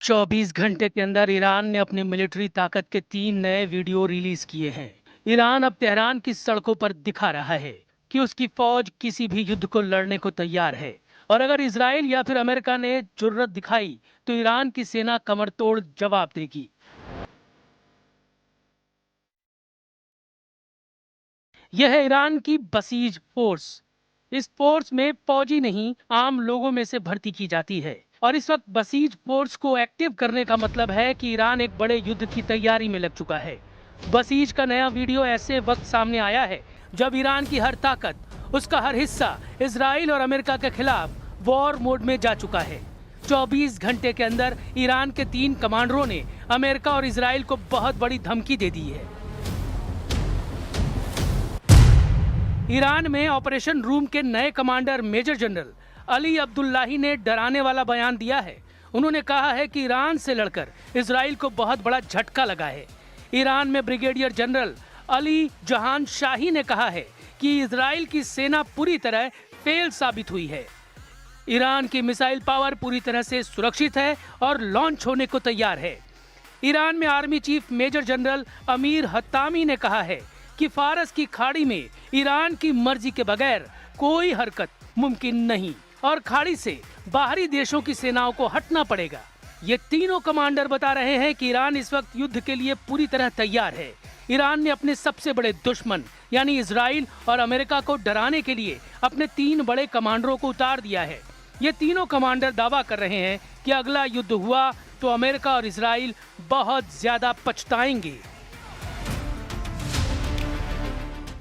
24 घंटे के अंदर ईरान ने अपनी मिलिट्री ताकत के 3 नए वीडियो रिलीज किए हैं। ईरान अब तेहरान की सड़कों पर दिखा रहा है कि उसकी फौज किसी भी युद्ध को लड़ने को तैयार है और अगर इसराइल या फिर अमेरिका ने जुर्रत दिखाई तो ईरान की सेना कमरतोड़ जवाब देगी। यह है ईरान की बसीज फोर्स। इस फोर्स में फौजी नहीं, आम लोगों में से भर्ती की जाती है और इस वक्त बसीज फोर्स को एक्टिव करने का मतलब है कि ईरान एक बड़े युद्ध की तैयारी में लग चुका है। बसीज का नया वीडियो ऐसे वक्त सामने आया है जब ईरान की हर ताकत, उसका हर हिस्सा इसराइल और अमेरिका के खिलाफ वॉर मोड में जा चुका है। 24 घंटे के अंदर ईरान के 3 कमांडरों ने अमेरिका और इसराइल को बहुत बड़ी धमकी दे दी है। ईरान में ऑपरेशन रूम के नए commander major general Ali Abdullahi ने डराने वाला बयान दिया है। उन्होंने कहा है कि ईरान से लड़कर इसराइल को बहुत बड़ा झटका लगा है। ईरान में ब्रिगेडियर जनरल अली जहान शाही ने कहा है कि इसराइल की सेना पूरी तरह फेल साबित हुई है। ईरान की मिसाइल पावर पूरी तरह से सुरक्षित है और लॉन्च होने को तैयार है। ईरान में army chief major general Amir हत्तामी ने कहा है कि फारस की खाड़ी में ईरान की मर्जी के बगैर कोई हरकत मुमकिन नहीं और खाड़ी से बाहरी देशों की सेनाओं को हटना पड़ेगा। ये तीनों कमांडर बता रहे हैं कि ईरान इस वक्त युद्ध के लिए पूरी तरह तैयार है। ईरान ने अपने सबसे बड़े दुश्मन यानी इजराइल और अमेरिका को डराने के लिए अपने 3 बड़े कमांडरों को उतार दिया है। ये तीनों कमांडर दावा कर रहे हैं कि अगला युद्ध हुआ तो अमेरिका और इजराइल बहुत ज्यादा पछताएंगे।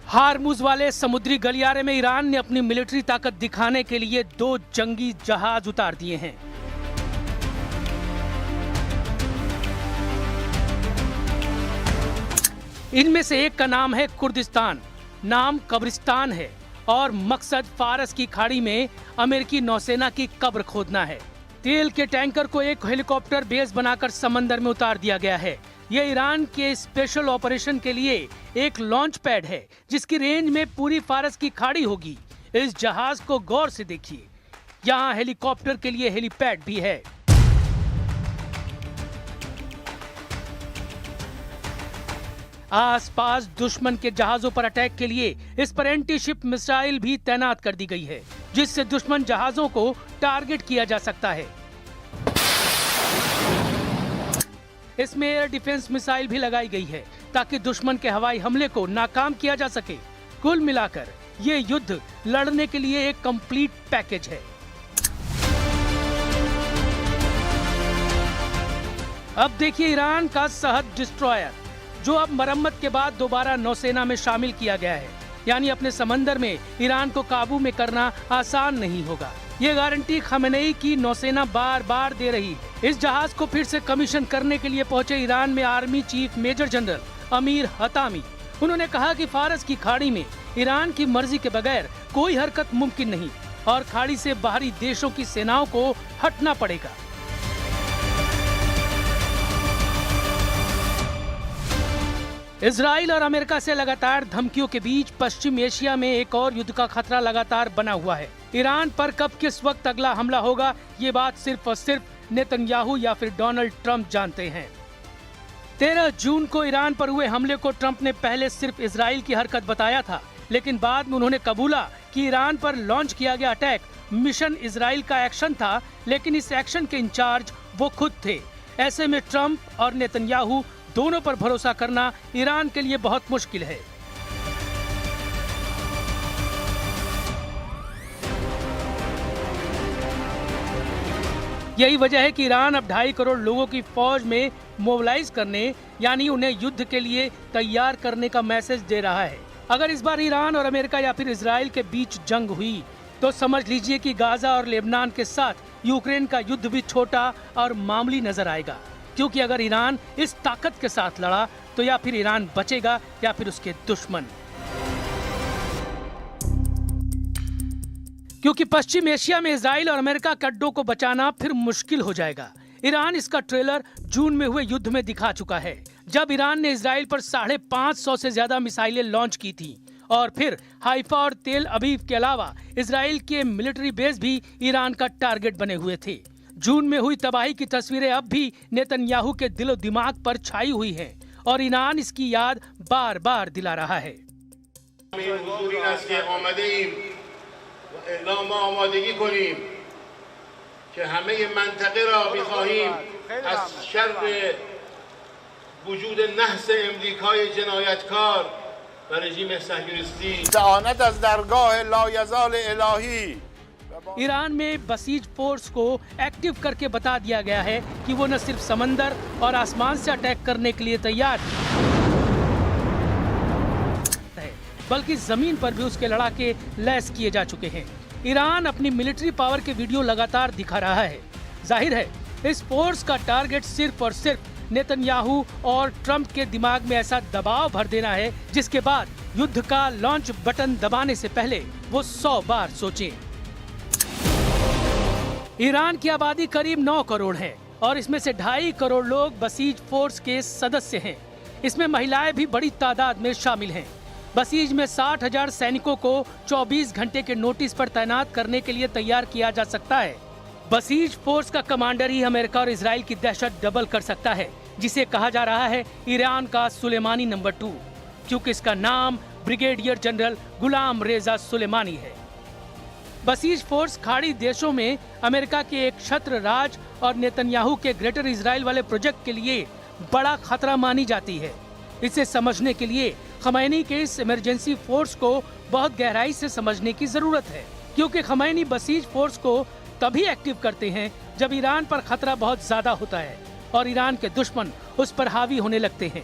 हारमुज वाले समुद्री गलियारे में ईरान ने अपनी मिलिट्री ताकत दिखाने के लिए 2 जंगी जहाज उतार दिए हैं। इनमें से एक का नाम है कुर्दिस्तान, नाम कब्रिस्तान है और मकसद फारस की खाड़ी में अमेरिकी नौसेना की कब्र खोदना है। तेल के टैंकर को एक हेलीकॉप्टर बेस बनाकर समंदर में उतार दिया गया है। यह ईरान के स्पेशल ऑपरेशन के लिए एक लॉन्च पैड है जिसकी रेंज में पूरी फारस की खाड़ी होगी। इस जहाज को गौर से देखिए, यहाँ हेलीकॉप्टर के लिए हेलीपैड भी है। आसपास दुश्मन के जहाजों पर अटैक के लिए इस पर एंटी शिप मिसाइल भी तैनात कर दी गई है जिससे दुश्मन जहाजों को टारगेट किया जा सकता है। इसमें एयर डिफेंस मिसाइल भी लगाई गई है ताकि दुश्मन के हवाई हमले को नाकाम किया जा सके। कुल मिलाकर ये युद्ध लड़ने के लिए एक कंप्लीट पैकेज है। अब देखिए ईरान का सहद डिस्ट्रॉयर जो अब मरम्मत के बाद दोबारा नौसेना में शामिल किया गया है। यानी अपने समंदर में ईरान को काबू में करना आसान नहीं होगा। ये गारंटी खमेनेई की नौसेना बार बार दे रही है। इस जहाज को फिर से कमीशन करने के लिए पहुंचे ईरान में army chief major general Amir Hatami. उन्होंने कहा कि फारस की खाड़ी में ईरान की मर्जी के बगैर कोई हरकत मुमकिन नहीं और खाड़ी से बाहरी देशों की सेनाओं को हटना पड़ेगा। इजराइल और अमेरिका से लगातार धमकियों के बीच पश्चिम एशिया में एक और युद्ध का खतरा लगातार बना हुआ है। ईरान पर कब किस वक्त अगला हमला होगा ये बात सिर्फ और सिर्फ नेतन्याहू या फिर डोनाल्ड ट्रंप जानते हैं। 13 जून को ईरान पर हुए हमले को ट्रंप ने पहले सिर्फ इजराइल की हरकत बताया था, लेकिन बाद में उन्होंने कबूला कि ईरान पर लॉन्च किया गया अटैक मिशन इजराइल का एक्शन था, लेकिन इस एक्शन के इंचार्ज वो खुद थे। ऐसे में ट्रंप और नेतन्याहू दोनों पर भरोसा करना ईरान के लिए बहुत मुश्किल है। यही वजह है कि ईरान अब 2.5 करोड़ लोगों की फौज में मोबिलाइज करने यानी उन्हें युद्ध के लिए तैयार करने का मैसेज दे रहा है। अगर इस बार ईरान और अमेरिका या फिर इजराइल के बीच जंग हुई तो समझ लीजिए कि गाजा और लेबनान के साथ यूक्रेन का युद्ध भी छोटा और मामूली नजर आएगा। क्योंकि अगर ईरान इस ताकत के साथ लड़ा तो या फिर ईरान बचेगा या फिर उसके दुश्मन। क्योंकि पश्चिम एशिया में इजराइल और अमेरिका के अड्डों को बचाना फिर मुश्किल हो जाएगा। ईरान इसका ट्रेलर जून में हुए युद्ध में दिखा चुका है, जब ईरान ने इजराइल पर 550 से ज्यादा मिसाइलें लॉन्च की थी और फिर हाइफा और तेल अवीव के अलावा इजराइल के मिलिट्री बेस भी ईरान का टारगेट बने हुए थे। जून में हुई तबाही की तस्वीरें अब भी नेतन्याहू के दिलो दिमाग पर छाई हुई हैं और ईरान इसकी याद बार बार दिला रहा है। ईरान में बसीज फोर्स को एक्टिव करके बता दिया गया है कि वो न सिर्फ समंदर और आसमान से अटैक करने के लिए तैयार है, बल्कि जमीन पर भी उसके लड़ाके लैस किए जा चुके हैं। ईरान अपनी मिलिट्री पावर के वीडियो लगातार दिखा रहा है। जाहिर है इस फोर्स का टारगेट सिर्फ और सिर्फ नेतन्याहू और ट्रंप के दिमाग में ऐसा दबाव भर देना है जिसके बाद युद्ध का लॉन्च बटन दबाने से पहले वो 100 बार सोचें। ईरान की आबादी करीब 9 करोड़ है और इसमें से 2.5 करोड़ लोग बसीज फोर्स के सदस्य हैं। इसमें महिलाएं भी बड़ी तादाद में शामिल हैं। बसीज में 60,000 सैनिकों को 24 घंटे के नोटिस पर तैनात करने के लिए तैयार किया जा सकता है। बसीज फोर्स का कमांडर ही अमेरिका और इजराइल की दहशत डबल कर सकता है, जिसे कहा जा रहा है ईरान का सुलेमानी नंबर 2, क्योंकि इसका नाम ब्रिगेडियर जनरल गुलाम रेजा सुलेमानी है। बसीज फोर्स खाड़ी देशों में अमेरिका के एक छत्र राज और नेतन्याहू के ग्रेटर इजराइल वाले प्रोजेक्ट के लिए बड़ा खतरा मानी जाती है। इसे समझने के लिए खमैनी के इस इमरजेंसी फोर्स को बहुत गहराई से समझने की जरूरत है, क्योंकि खमैनी बसीज फोर्स को तभी एक्टिव करते हैं जब ईरान पर खतरा बहुत ज्यादा होता है और ईरान के दुश्मन उस पर हावी होने लगते हैं।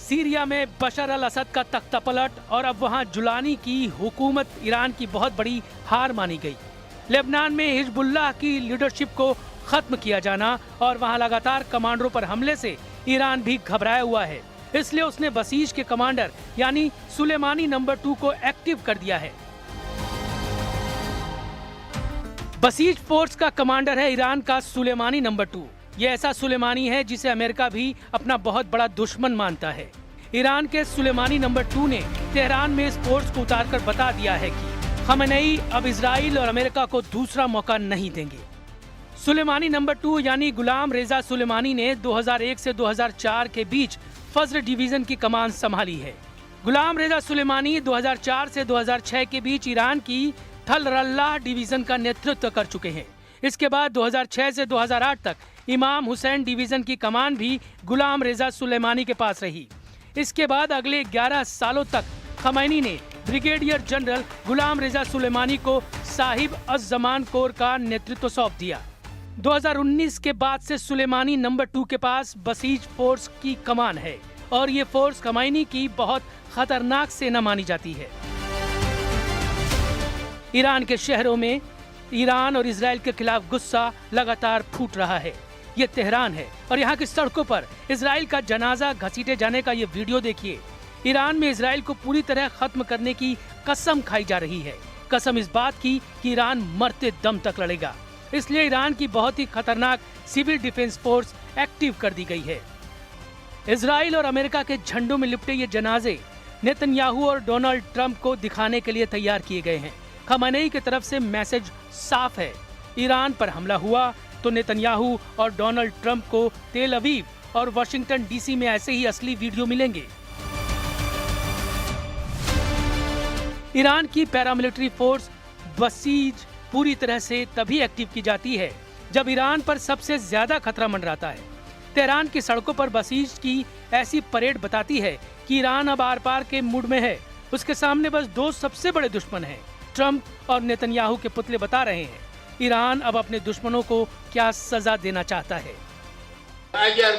सीरिया में बशर अल असद का तख्तापलट और अब वहां जुलानी की हुकूमत ईरान की बहुत बड़ी हार मानी गई। लेबनान में हिजबुल्लाह की लीडरशिप को खत्म किया जाना और वहां लगातार कमांडरों पर हमले से ईरान भी घबराया हुआ है। इसलिए उसने बसीज के कमांडर यानी सुलेमानी नंबर 2 को एक्टिव कर दिया है। बसीज फोर्स का कमांडर है ईरान का सुलेमानी नंबर 2। ये ऐसा सुलेमानी है जिसे अमेरिका भी अपना बहुत बड़ा दुश्मन मानता है। ईरान के सुलेमानी नंबर 2 ने तेहरान में इस फोर्स को उतारकर बता दिया है कि खमेनेई अब इजराइल और अमेरिका को दूसरा मौका नहीं देंगे। सुलेमानी नंबर 2 यानी गुलाम रेजा सुलेमानी ने 2001 से 2004 के बीच फज्र डिवीजन की कमान संभाली है। गुलाम रेजा सुलेमानी 2004 से 2006 के बीच ईरान की थल रल्लाह डिवीजन का नेतृत्व कर चुके हैं। इसके बाद 2006 से 2008 तक इमाम हुसैन डिवीजन की कमान भी गुलाम रेजा सुलेमानी के पास रही। इसके बाद अगले 11 सालों तक खमैनी ने ब्रिगेडियर जनरल गुलाम रेजा सुलेमानी को साहिब अज जमान कोर का नेतृत्व सौंप दिया। 2019 के बाद से सुलेमानी नंबर 2 के पास बसीज फोर्स की कमान है और ये फोर्स खमैनी की बहुत खतरनाक सेना मानी जाती है। ईरान के शहरों में ईरान और इजराइल के खिलाफ गुस्सा लगातार फूट रहा है। ये तेहरान है और यहाँ की सड़कों पर इजराइल का जनाजा घसीटे जाने का ये वीडियो देखिए। ईरान में इजराइल को पूरी तरह खत्म करने की कसम खाई जा रही है। कसम इस बात की कि ईरान मरते दम तक लड़ेगा। इसलिए ईरान की बहुत ही खतरनाक सिविल डिफेंस फोर्स एक्टिव कर दी गई है। इजराइल और अमेरिका के झंडों में लिपटे ये जनाजे नेतन्याहू और डोनाल्ड ट्रंप को दिखाने के लिए तैयार किए गए हैं। खमेनेई की तरफ से मैसेज साफ है, ईरान पर हमला हुआ तो नेतन्याहू और डोनाल्ड ट्रंप को तेल अवीव और वाशिंगटन डीसी में ऐसे ही असली वीडियो मिलेंगे। ईरान की पैरामिलिट्री फोर्स बसीज पूरी तरह से तभी एक्टिव की जाती है जब ईरान पर सबसे ज्यादा खतरा मंडराता है। तेहरान की सड़कों पर बसीज की ऐसी परेड बताती है कि ईरान अब आर पार के मूड में है। उसके सामने बस दो सबसे बड़े दुश्मन हैं, ट्रंप और नेतन्याहू के पुतले बता रहे हैं ईरान अब अपने दुश्मनों को क्या सजा देना चाहता है। अगर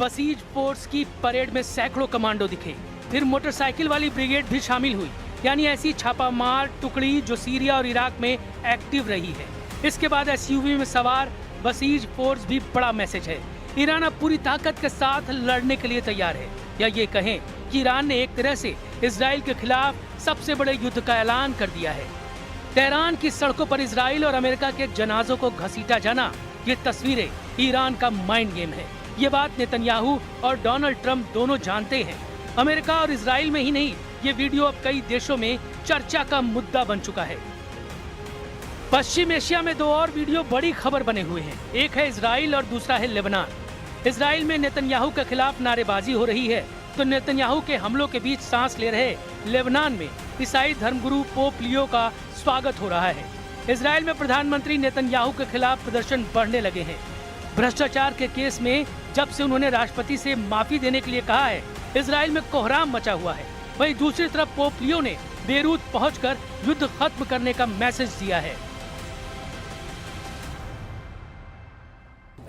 बसीज फोर्स की परेड में सैकड़ों कमांडो दिखे, फिर मोटरसाइकिल वाली ब्रिगेड भी शामिल हुई, यानी ऐसी छापामार टुकड़ी जो सीरिया और इराक में एक्टिव रही है। इसके बाद एसयूवी में सवार बसीज फोर्स भी बड़ा मैसेज है। ईरान अब पूरी ताकत के साथ लड़ने के लिए तैयार है, या ये कहें कि ईरान ने एक तरह से इजराइल के खिलाफ सबसे बड़े युद्ध का ऐलान कर दिया है। तेहरान की सड़कों पर इजराइल और अमेरिका के जनाजों को घसीटा जाना, ये तस्वीरें ईरान का माइंड गेम है। ये बात नेतन्याहू और डोनाल्ड ट्रंप दोनों जानते हैं। अमेरिका और इजराइल में ही नहीं, ये वीडियो अब कई देशों में चर्चा का मुद्दा बन चुका है। पश्चिम एशिया में दो और वीडियो बड़ी खबर बने हुए हैं। एक है इजराइल और दूसरा है लेबनान। इजराइल में नेतन्याहू के खिलाफ नारेबाजी हो रही है, तो नेतन्याहू के हमलों के बीच सांस ले रहे लेबनान में ईसाई धर्मगुरु पोप लियो का स्वागत हो रहा है। इजराइल में प्रधानमंत्री नेतन्याहू के खिलाफ प्रदर्शन बढ़ने लगे हैं। भ्रष्टाचार के केस में जब से उन्होंने राष्ट्रपति से माफी देने के लिए कहा है, इजराइल में कोहराम मचा हुआ है। वहीं दूसरी तरफ पोप लियो ने बेरूत पहुंचकर युद्ध खत्म करने का मैसेज दिया है।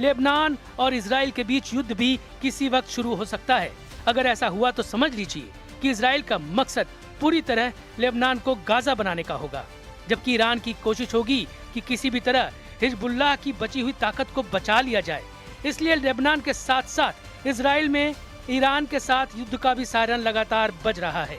लेबनान और इजराइल के बीच युद्ध भी किसी वक्त शुरू हो सकता है। अगर ऐसा हुआ तो समझ लीजिए कि इजराइल का मकसद पूरी तरह लेबनान को गाजा बनाने का होगा, जबकि ईरान की कोशिश होगी कि किसी भी तरह हिजबुल्लाह की बची हुई ताकत को बचा लिया जाए। इसलिए लेबनान के साथ साथ इजराइल में ईरान के साथ युद्ध का भी सायरन लगातार बज रहा है।